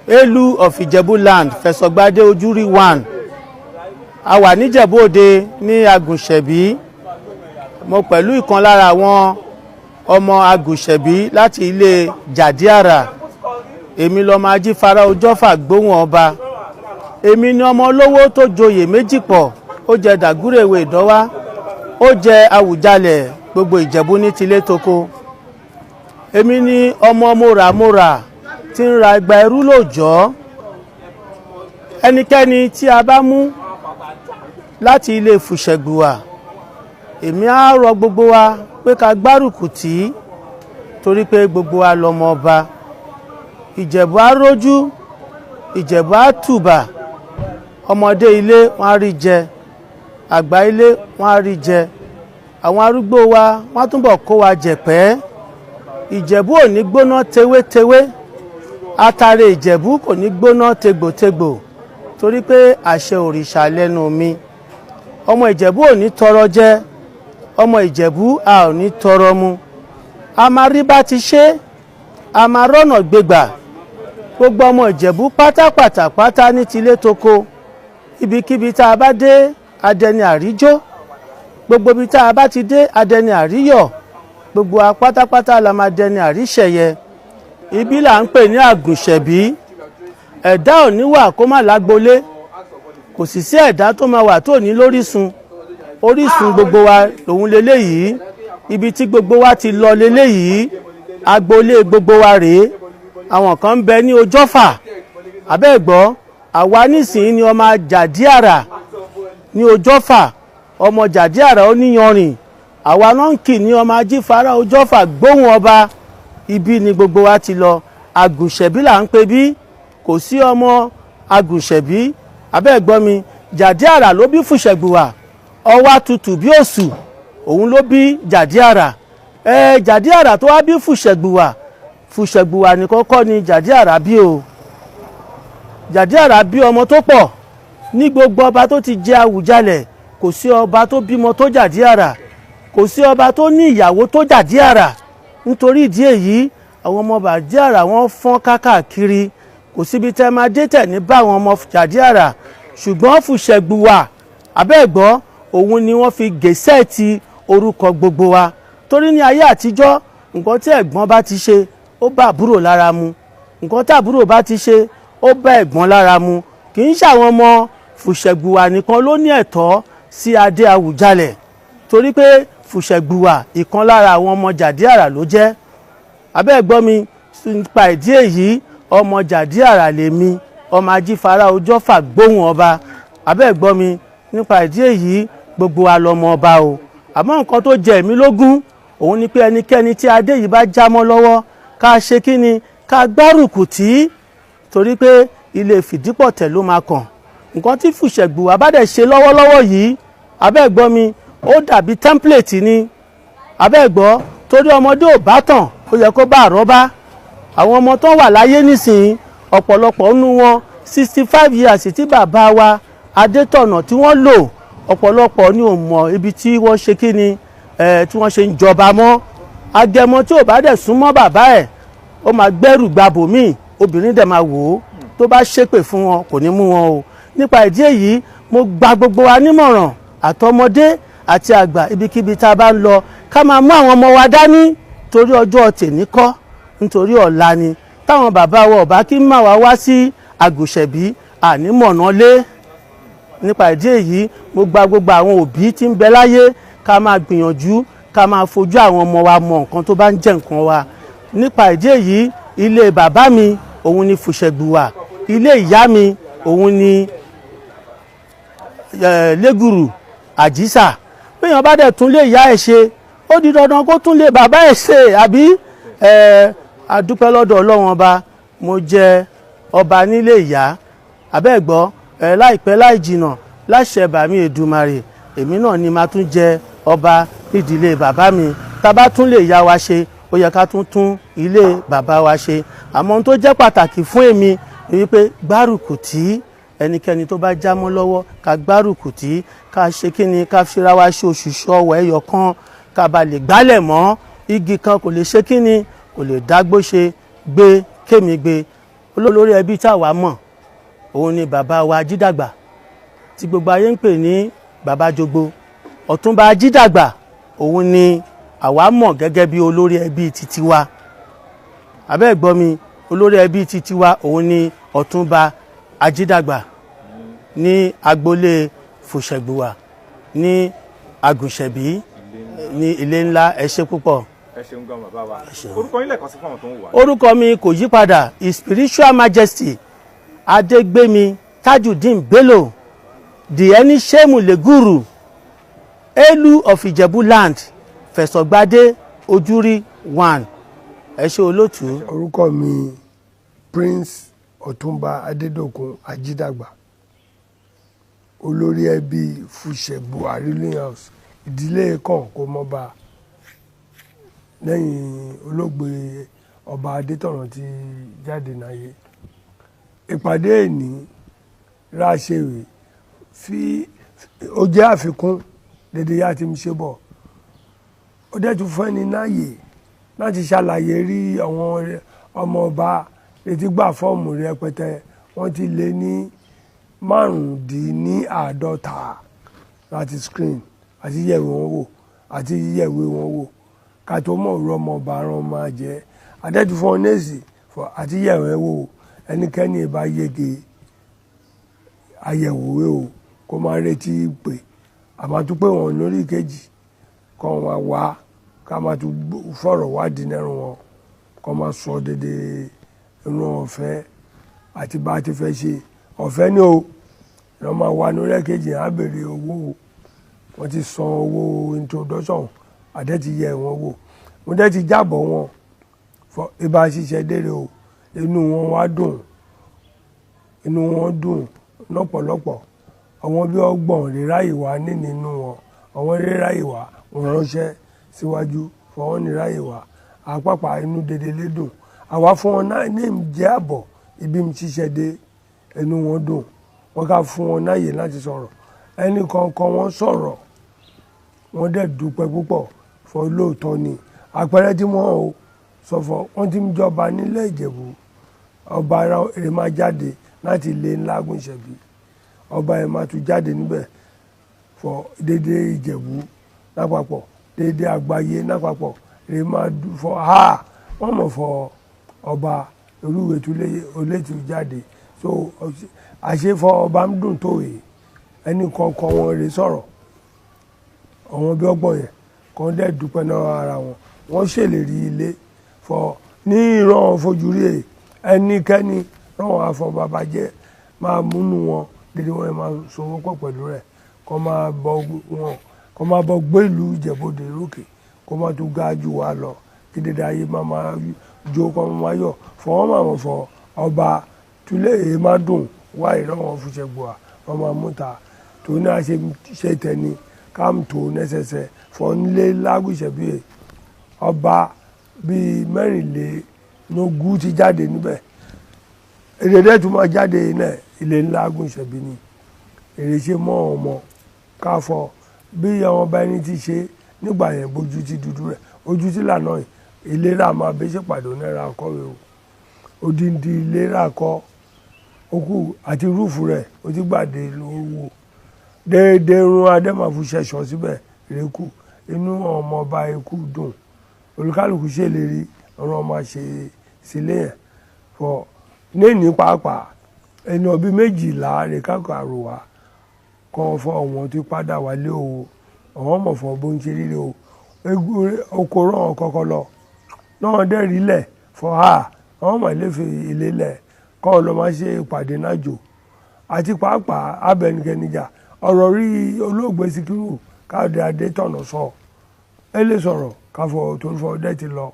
Elu of Ìjẹ̀bú land Fẹ̀sọ̀gbádé Ojúrí 1. A wà níjẹ̀bú Òde ní Agùnṣẹ̀bí. Mo pẹ̀lú ìkan lára àwọn ọmọ Agùnṣẹ̀bí láti ilé Jàdíàrà. Èmi lọmọ Ajífara Ojọ́fà gbóhùn ọba. Èmi ni ọmọ olówó tó joyè méjì pọ̀. Ó jẹ Dàgúrèwé Ìdọ́wá. Ó jẹ Àwùjalẹ̀ gbogbo Ìjẹ̀bú ní tilé toko. Èmi ni ọmọ mòràmòrà tí ń ra igba ẹrú lóòjọ́. Ẹnikẹ́ni tí a bá mú láti ilé Fùṣẹ̀gbùwà, èmi á rọ gbogbo wa pé ká gbárùkù tì, torí pé gbogbo wa lọmọ ọba. Ìjẹ̀bú á rójú, Ìjẹ̀bú á tùbà. Ọmọdé ilé wọn á rí jẹ, àgbà ilé wọn á rí jẹ. Àwọn arúgbó wa wọ́n túnbọ̀ kó wa jẹ̀pẹ́. Ìjẹ̀bú ò ní gbóná tewétewé. Atare Ìjẹ̀bú kò ní gbóná tegbòtegbò, torí pé àṣẹ òrìṣà lẹ́nu mi. Ọmọ Ìjẹ̀bú ò ní tọrọ jẹ, ọmọ Ìjẹ̀bú a ò ní tọrọ mu. A máa rí bá ti ṣe, a máa rọ́nà gbégbà. Gbogbo ọmọ Ìjẹ̀bú pátápátá ní tilé toko. Ibikíbi tá a bá dé, adẹni àríjó. Gbogbo ibi tá a bá ti dé, adẹni àríyọ̀. Gbogbo wa pátápátá la máa dẹni àríṣẹ̀yẹ. Ibi là ń pè ní Àgùnṣẹ̀bí. Ẹ̀dá ò ní wà kó má lágbolé. Kò sì sí ẹ̀dá tó máa wà tó ní lórísun. Orísun gbogbo wa lòun leléyìí. Ibi tí gbogbo wa ti lọ leléyìí. Agbolé gbogbo wa rèé. Àwọn kan ń bẹ ní Ojọ́fà. Abẹ́ẹ̀gbọ́, àwa nísìnyí ni ọmọ Jàdíàrà ní Ojọ́fà. Ọmọ Jàdíàrà Oníyanrìn. Àwa náà ń kì ní ọmọ Ajífara Ojọ́fà gbóhùn ọba. Ibi ni gbogbo wa ti lọ. Àgùnṣẹ̀bí là ń pè bí. Kò sí ọmọ Àgùnṣẹ̀bí. Abẹ́ẹ̀gbọ́ mi, Jàdíàrà ló bí Fùṣẹ̀gbùwà. Ọwá tutù bí òsù, òun ló bí Jàdíàrà. Jàdíàrà tó wá bí Fùṣẹ̀gbùwà. Fùṣẹ̀gbùwà nìkan kọ́ ni Jàdíàrà bí o. Jàdíàrà bí ọmọ tó pọ̀. Ní gbogbo ọba tó ti jẹ Àwùjalẹ̀, kò sí ọba tó bímọ tó Jàdíàrà. Kò sí ọba tó ní ìyàwó tó Jàdíàrà. Nítorí ìdí èyí, àwọn ọmọ Jàdíàrà wọ́n fọ́n káàkiri. Kò síbi tẹ́ máa dé tẹ̀ ní bá àwọn ọmọ Jàdíàrà. Ṣùgbọ́n Fùṣẹ̀gbùwà, abẹ́ẹ̀gbọ́, òun ni wọ́n fi gẹ̀ẹ́sẹ̀tì orúkọ gbogbo wa. Torí ní ayé àtijọ́, nǹkan tí ẹ̀gbọ́n bá ti ṣe, ó bá àbúrò lára mu. Nǹkan tí àbúrò bá ti ṣe, ó bá ẹ̀gbọ́n lára mu. Kì í ṣàwọn ọmọ Fùṣẹ̀gbùwà nìkan ló ní ẹ̀tọ́ sí adé Àwùjalẹ̀. Torí pé Fùṣẹ̀gbùwà ìkan lára àwọn ọmọ Jàdíàrà ló jẹ́. Abẹ́ẹ̀gbọ́ mi, nípa ìdí èyí, ọmọ Jàdíàrà lèmi, ọmọ Ajífara Ojọ́fà gbóhùn ọba. Abẹ́ẹ̀gbọ́ mi, nípa ìdí èyí, gbogbo wa lọmọ ọba o. Àmọ́ nǹkan tó jẹ mí lógún, òun ni pé ẹnikẹ́ni tí adé yìí bá jámọ́ lọ́wọ́, ká ṣe kí ni, ká gbárùkù tì. Torí pé ilé Fìdípọ̀tẹ̀ ló máa kàn. Nǹkan tí Fùṣẹ̀gbùwà bá dẹ̀ ṣe lọ́wọ́lọ́wọ́ yìí, abẹ́ẹ̀gbọ́ mi, ó dàbí template ni. Abẹ́ẹ̀gbọ́, torí ọmọdé ò bá tàn, ó yẹ kó bá àrọ́bá. Àwọn ọmọ tó wà láyé nísìnyí, ọ̀pọ̀lọpọ̀ nínú wọn 65 years tí bàbá wa Adétọ̀nà tí wọ́n lò, ọ̀pọ̀lọpọ̀ ni ò mọ̀ ibi tí wọ́n ṣe kí ni, tí wọ́n ṣe ń jọba mọ́. Agẹmọ tí ò bá dẹ̀ súnmọ́ bàbá ẹ̀, ó máa gbẹ́rù gbàbò míì, obìnrin dẹ̀ máa wò ó. Tó bá ṣépè fún wọn, kò ní mú wọn o. Nípa ìdí èyí, mo gba gbogbo wa nímọ̀ràn, àtọmọdé àti àgbà, ibikíbi tá a bá ń lọ, ká máa mú àwọn ọmọ wa dání, torí ọjọ́ tèmi kọ́, nítorí ọ̀la ni. Táwọn bàbá wa ọ̀bá kí máa wá sí Àgùnṣẹ̀bí, ànímọ̀nà lé. Nípa ìdí èyí, mo gba gbogbo àwọn òbí tí ń bẹ láyé, ká máa gbìyànjú, ká máa fojú àwọn ọmọ wa mọ nǹkan tó bá ń jẹ́ nǹkan wa. Nípa ìdí èyí, ilé bàbá mi, òun ni Fùṣẹ̀gbùwà. Ilé ìyá mi, òun ni Légùrù Àjísà. Bí èèyàn bá dẹ̀ tún lé ìyá ẹ̀ ṣe, ó di dandan kó tún lé bàbá ẹ̀ ṣe, àbí? Adúpẹ́ lọ́dọ̀ Ọlọ́run ọba, mo jẹ ọba nílé ìyá. Abẹ́ẹ̀gbọ́, láìpẹ́ láì jìnà, láṣẹ bàmí Èdùmàrè, èmi náà ni máa tún jẹ ọba nídìílé bàbá mi. Tá bá tún lè ìyá wa ṣe, ó yẹ ká tún ilé bàbá wa ṣe. Àmọ́ ohun tó jẹ́ pàtàkì fún èmi ni wípé gbárùkù tì. Ẹnikẹ́ni tó bá jámọ́ lọ́wọ́, ká gbárùkù tì, ká ṣe kí ni, ká fira wa ṣe òṣùṣù ọwọ́ ẹyọ kan, ká ba lè gbálẹ̀ mọ́. Igi kan kò lè ṣe kí ni, kò lè dágbó ṣe, gbé kémi gbé. olórí ẹbí táwa mọ̀ òun ni bàbá wa Ajídàgbà tí gbogbo ayé ń pè ní bàbá Jogbo. Ọ̀túnba Ajídàgbà òun ni àwa mọ̀ gẹ́gẹ́ bí olórí ẹbí titi wa. Abẹ́ gbọ́ mi, olórí ẹbí titi wa òun ni Ọ̀túnba Ajídàgbà ní agboolé Fùṣẹ̀gbùwà ní Àgùnṣẹ̀bí ní ilé ńlá. Ẹ ṣé púpọ̀. ẹ ṣeun gan bàbá wa. orúkọ yín lẹ́ẹ̀kan sí fún àwọn tó ń wà. Orúkọ mi kò yí padà, His Spiritual Majesty Adégbémi Tajudeen Bello, the Ẹniṣẹ́mù Lẹ́gùrù, Elu of Ìjẹ̀bú Land, Fẹ̀sọ̀gbadé Ojúrí 1. Ẹ ṣé olóòtú. Orúkọ mi Prince Ọ̀túnba Adédòkun Ajídàgbà, olórí ẹbí Fùṣẹ̀gbùwà Ruling House, ìdílé kan kò mọba lẹ́yìn olóògbé ọba Adétọ̀nà ti jáde náyé. Ìpàdé èní ráṣẹ̀wé fi ó jẹ́ àfikún dédé yá ti ń ṣe bọ̀. Ó dẹ̀ tún fún ẹni náàyè láti ṣàlàyé rí àwọn ọmọ ọba létí gbà fọ́ọ̀mù rẹpẹtẹ. Wọ́n ti lé ní 55 láti screen àti yẹ̀wé wọn wò àti yẹ̀wé wọn wò ká tó mọ̀ òru ọmọ ọba rán máa jẹ́. Adẹ́tù fún ọ́nẹ́sì àti yẹ̀wé wò ẹnikẹ́ni ìbá yege àyẹ̀wò o kó máa retí pé àmàtúpé wọn lórí kejì kọ́ wọn wá ká máa tún fọ̀rọ̀ wádìí nẹ́rù wọn kọ́ máa sọ dédé inú ọ̀fẹ́ àti bá a ti fẹ́ ṣe ọ̀fẹ́ ni o lọ́ máa wá lórí kejì á béèrè owó wọ́n ti san owó introduction àdẹ́ ti yẹ wọn wò wọ́n dẹ́ ti jábọ̀ wọn ibà ṣiṣẹ́ dére o inú wọn wá dùn inú wọn dùn lọ́pọ̀lọpọ̀ àwọn bí ọgbọ̀n rírá ìwà nínú wọn àwọn rírá ìwà wọn ránṣẹ́ síwájú fọwọ́n nírá ìwà àpapà inú dédé lédùn àwa fún wọn náà ní ìjẹ́ àbọ̀ ibi ń ṣiṣẹ́ dé inú wọn dùn wọn ká fún wọn náàyè láti sọ̀rọ̀ ẹnì kọ̀ọ̀kan wọn sọ̀rọ̀ wọn dẹ̀ dúpẹ́ púpọ̀ fọ lóòótọ́ ni àpẹẹrẹ tí wọ́n ò sọ fọ wọ́n ti ń jọba nílẹ̀ Ìjẹ̀bú ọba èrè máa jáde láti ilé ńlá Àgùnṣẹ̀bí ọba ẹ̀ máa tún jáde níbẹ̀ fọ dédé Ìjẹ̀bú lápapọ̀ dédé àgbáyé lápapọ̀ èrè máa fọ wọ́n mọ̀ fọ ọba olúwe tún olétù jáde so àṣefọ ọba ń dùn tó yìí ẹnì kọ̀ọ̀kan wọn rè sọ̀rọ̀ àwọn bí ọgbọ̀n yẹn kan dẹ̀ dúpẹ́ náà ara wọn wọ́n ṣèlérí ilé fọ ní ìran fojúrí ẹnikẹ́ni ráwọn afọ bàbá jẹ́ máa múnú wọn dédé wọn máa sọwọ́ pọ̀ pẹ̀lú rẹ̀ kọ́ máa bọ́ gbé ìlú Ìjẹ̀bú-Òde lókè kó máa tún ga jù wá lọ kí dédé ayé máa jó kọ́ máa yọ̀ fọ wọ́n máa mọ̀ fọ ọba túlẹ̀ èyí máa dùn wá ìrànwọ́ Fùṣẹ̀gbùwà wọ́n máa mú ta tó ní àṣẹ tẹni káàmù tó nẹ́sẹsẹ fọ́nlé Lágùnṣẹ̀bí ọba bíi 24 ti jáde níbẹ̀ èrè dẹ́ tún máa jáde náà ilé ńlá Àgùnṣẹ̀bí ni èrè ṣe mọ́ ọmọ káfọ́ bí àwọn ọba ẹni ti ṣe nígbà yẹn bójú ti dúdú rẹ̀ ojú ti lànà ìlera máa bẹ́ ṣèpàdé náírà kọ́wé o odindi ìlera kọ́ okú àti rúùfù rẹ̀ ó ti gbàdé lówó déédéé rún adẹ́màfúnṣẹ̀ṣọ́ síbẹ̀ rékù inú ọmọ ọba ikú dùn olùkálùkù ṣèlérí ọ̀rọ̀ ọmọ ṣe sílé yẹn fọ ní pàápàá ẹni ọbí 12 rẹ̀ káàkó àrùwá kan fọ ọ̀wọ́n tí padà wálé o ọ̀wọ́n mọ̀ fọ bó ń ṣe ríre o oko rán kọ́kọ́ lọ náà dẹ́ rí lẹ̀ fọ àwọn ọmọ ìlẹ́fẹ̀ ilé lẹ̀ kọ́ lọ máa ṣe ìpàdé náà jò àti pàápàá abẹnikẹ́nijà ọ̀rọ̀ rí olóògbé Síkírù Káyọ̀dé Adétọ̀nà sọ ẹ lè sọ̀rọ̀ káfọ́ tó fọ́ dẹ́ ti lọ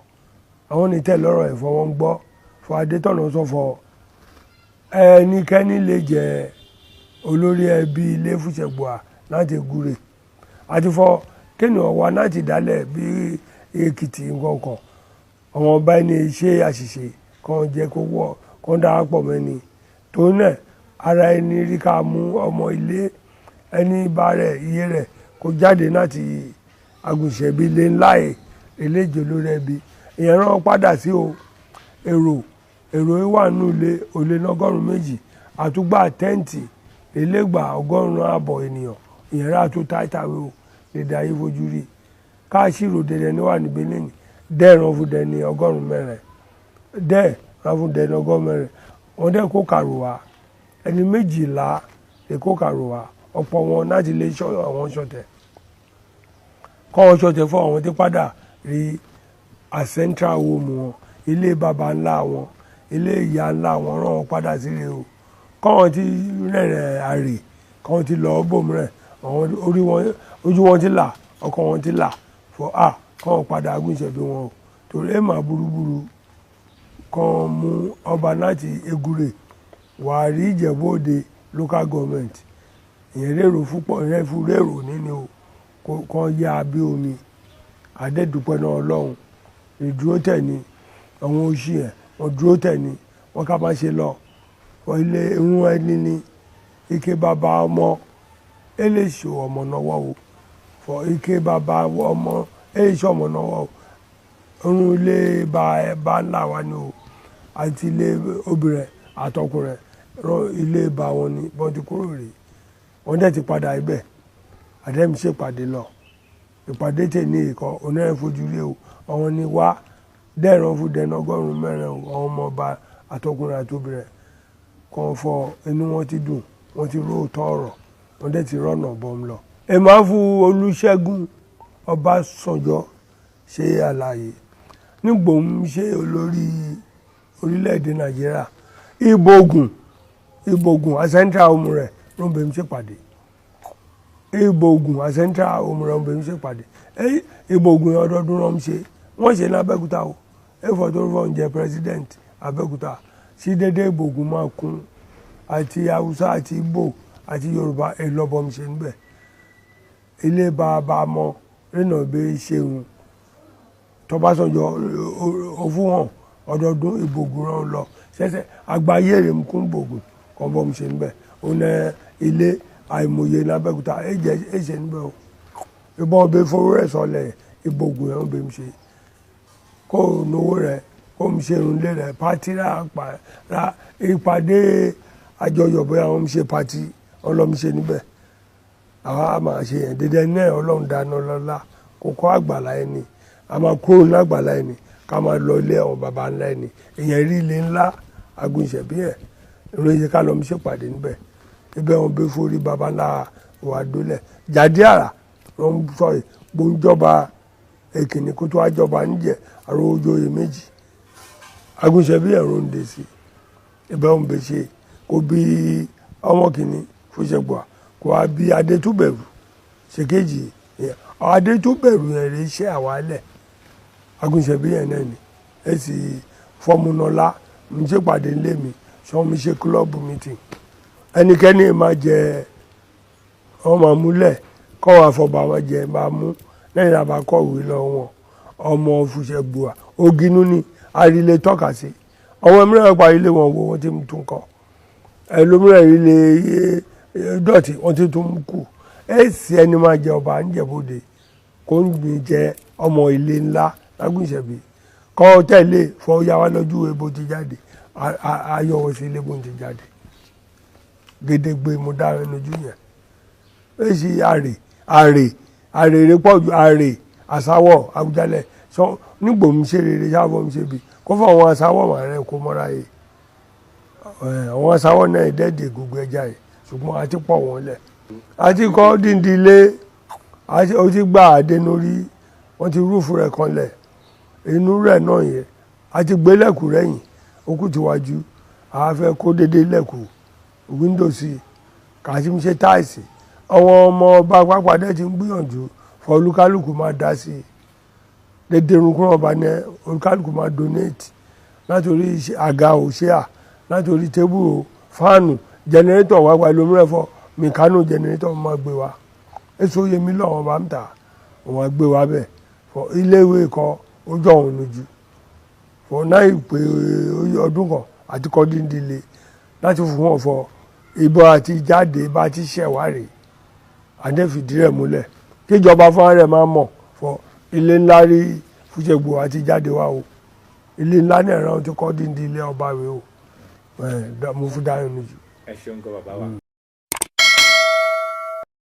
àwọn onítẹ̀ lọ́rọ̀ ẹ̀fọ́ wọn gbọ́ fọ Adétọ̀nà sọ fọ ẹnikẹ́ni lè jẹ́ olórí ẹbí ilé Fùṣẹ̀gbùwà láti gúre àti fọ kéèyàn wá láti dálẹ̀ bí Èkìtì nǹkan kan àwọn ọba ẹni ṣe àṣìṣe kan jẹ́ kó wọ̀ kan darapọ̀ mẹ́ni tó náà ara ẹni rí ká mú ọmọ ilé ẹni bá rẹ̀ iye rẹ̀ kó jáde láti Àgùnṣẹ̀bí ilé ńlá eléjò lórí ẹbí ìyẹn rán padà sí o èrò èrò wà nù ilé olè lọ́gọ́rùn-ún méjì àtúgbà tẹ́ǹtì elégbà ọgọ́rùn-ún ààbọ̀ ènìyàn ìyẹn rà tó táìtàwé o dédé ayé fojú rí káàṣìrò dédé ní wà níbí lẹ́yìn dẹ́ẹ̀rán fún dẹ́ni ọgọ́rùn-ún mẹ́rin dẹ́ẹ̀rán fún dẹ́ni ọgọ́rùn-ún mẹ́rin wọ́n dẹ́ kó kàrò wá ẹni 12 lè kó kàrò wá ọ̀pọ̀ wọn láti lè ṣọ́ àwọn ṣọ̀tẹ̀ kọ́ wọn ṣọ̀tẹ̀ fún àwọn tí padà rí a central home wọn ilé baba ńlá wọn ilé ìyá ńlá wọn rán wọn padà sílé o kọ́ wọn ti rẹ̀rẹ̀ àrè kọ́ wọn ti lọ bòmíràn àwọn ojú wọn ti là ọkàn wọn ti là fọ kọ́ wọn padà agúnṣẹ́bí wọn o torí ẹ̀ máa burúburú kan mú ọba láti Egure Wàrí Ìjẹ̀bú Òde local government ìyẹn rèrò fúnpọ̀ ìyẹn fún rèrò nínú o kan yá abí omi àdẹ́dùpẹ́ náà Ọlọ́run ìdúró tẹ̀ ní àwọn oṣù yẹn wọ́n dúró tẹ̀ ní wọ́n ká máa ṣe lọ wọ́n ilé irun ẹni ní ike bàbá ọmọ eléṣò ọmọ náwó o fọ ike bàbá ọmọ eléṣò ọmọ náwó o irun ilé bá ńlá wa ni o àti ilé obìnrin àtọkùnrin ilé bá wọn ni wọ́n ti kúrò rèé wọ́n dẹ̀ ti padà ibẹ̀ àdẹ́mi ṣèpàdé lọ ìpàdé tè ní ìkọ́ onírẹ̀ fojú rí o àwọn ni wá dẹ́ẹ̀rán fún dẹ́nà ọgọ́rùn-ún mẹ́rin o àwọn ọmọ ọba àtọkùnrin àtobìnrin kan fọ inú wọn ti dùn wọ́n ti ró òótọ́ ọ̀rọ̀ wọ́n dẹ̀ ti rọ́nà bọ́m lọ. ẹ máa fún Olúṣẹ́gun Ọbásanjọ́ ṣe àlàyé nígbòm ṣe olórí orílẹ̀-èdè Nàìjíríà Ìbògùn àṣẹ́ńtà ọmọ rẹ̀ ló ń bẹ̀ mí ṣèpàdé Ìbògùn àṣẹ́ńtà ọmọ rẹ̀ ló ń bẹ̀ mí ṣèpàdé Ìbògùn ọdọọdún ló ń ṣe wọ́n ṣe ní Abẹ́òkúta o ẹ̀fọ́ tó rọ̀ ń jẹ́ president Abẹ́òkúta sí dédé Ìbògùn máa kún àti Haúsá àti Ìgbò àti Yorùbá ẹlọ́bọ̀m ṣe níbẹ̀ ilé bàbá mọ rìnà bẹ́ẹ̀ ṣeun tọ́básọ̀jọ́ òfún hàn ọdọọdún Ìbògùn rán lọ ṣẹ̀ṣẹ̀ àgbáyé rẹ̀ ń kún Ìbògùn kan bọ́ mi ṣe níbẹ̀ ó ní ilé àìmọye ní Abẹ́òkúta ẹ̀ṣẹ̀ níbẹ̀ o ìbọn ọbẹ̀ fowó rẹ̀ sọlẹ̀ Ìbògùn ẹ̀ ń bẹ̀ mi ṣe kó nowó rẹ̀ kó mi ṣe irun lé rẹ̀ pátí ra ìpàdé àjọyọ̀ bóyá wọ́n mi ṣe pátí ọlọ́mi ṣe níbẹ̀ àwa máa ṣe yẹn dédé náà Ọlọ́run dáná lọ́la kókó àgbàlá ẹni a máa kúrò ní àgbàlá ẹni ká máa lọ ilé àwọn baba ńlá ẹni èèyàn rí ilé ńlá agúnṣẹ̀bí ẹ̀ ìròyìn ká lọ́mi ṣèpàdé níbẹ̀ ibẹ̀ wọn bẹ forí baba ńlá wà dólẹ̀ jáde àrà ló ń sọ gbóńjọba èkìní kó tó àjọba níjẹ̀ àrò ojóyè méjì agúnṣẹ̀bí ẹ̀rọ ń dé sí ibẹ̀ wọn bẹ ṣe kó bí ọmọ kìíní Fúnṣẹ́gbà kó wá bí Adétúbẹ̀rù ṣèkejì Adétúbẹ̀rù yẹn rè ṣe àwálẹ̀ agúnṣẹ̀bí yẹn náà ni ẹ sì fọmúnọlá mi ṣèpàdé ńlé mi sọ mi ṣe club meeting ẹnikẹ́ni máa jẹ ọmọ àmúlẹ̀ kọ́ wa fọba wọn jẹ máa mú lẹ́yìn àbá kọ̀wé lọ wọn ọmọ Fúnṣẹ́gbà Ògínú ni àrílé tọ́ka sí ọmọ mìíràn parí ilé wọn wo wọ́n ti tún kọ́ ẹlòmíràn ilé dọ̀tí wọ́n ti tún kù èsì ẹni máa jẹ ọba níjẹ̀bọ́dẹ kó ń gbìn jẹ ọmọ ilé ńlá lágùnṣẹ̀bí kọ́ tẹ̀lé fọyà wá lọ́jú ebo ti jáde ayọ̀wọ̀ sí ilé bó ti jáde gédégbé mo dára lójú yẹn èsì àrè rè pọ̀ ju àrè àsáwọ̀ Àwùjalẹ̀ sọ nígbò mi ṣe rere ṣáàbọ̀ mi ṣe bì kó fún àwọn àsáwọ̀ màá rẹ̀ kó mọ́ra yìí àwọn àsáwọ̀ náà dẹ́ẹ̀dẹ̀ gbogbo ẹja yìí ṣùgbọ́n a ti pọ̀ wọ́n lẹ̀ a ti kọ́ díndín ilé ó ti gbà àdénórí wọ́n ti rúfu rẹ̀ kan lẹ̀ inú rẹ̀ náà yẹn a ti gbé lẹ́kùn rẹ̀yìn ó kù tiwájú a fẹ́ kó dédé lẹ́kùn wíńdòsì kà sí mi ṣe táìsì àwọn ọmọ ọba pápádé ti ń gbìyànjú fọ olúkálùkù máa dá sí i dédé irunkun ọba ní olúkálùkù máa donate látòrí àga òṣèà látòrí tébù fáànù jẹnẹrétọ̀ wá gba ìlòmíràn fọ mìkánù jẹnẹrétọ̀ máa gbé wa èso yẹ mí lọ́wọ́ bá ń tà wọ́n gbé wa bẹ́ẹ̀ fọ iléèwé kọ ojú ọ̀hún lójú fọ náà ìpè ọdún kan àti kọ́ díndínlé láti fún wọn fọ ìbọn àti jáde bá ti ṣẹ̀wárì àdẹ́fìdí rẹ̀ múlẹ̀ kíjọba fúnra rẹ̀ máa mọ̀ fọ ilé ńlá rí Fúnṣẹ́gbà àti jáde wá o ilé ńlá ní ẹ̀rọ ti kọ́ díndín ilé ọba rẹ o mo fi dáhùn níjù. ẹ ṣeun gan bàbá wa.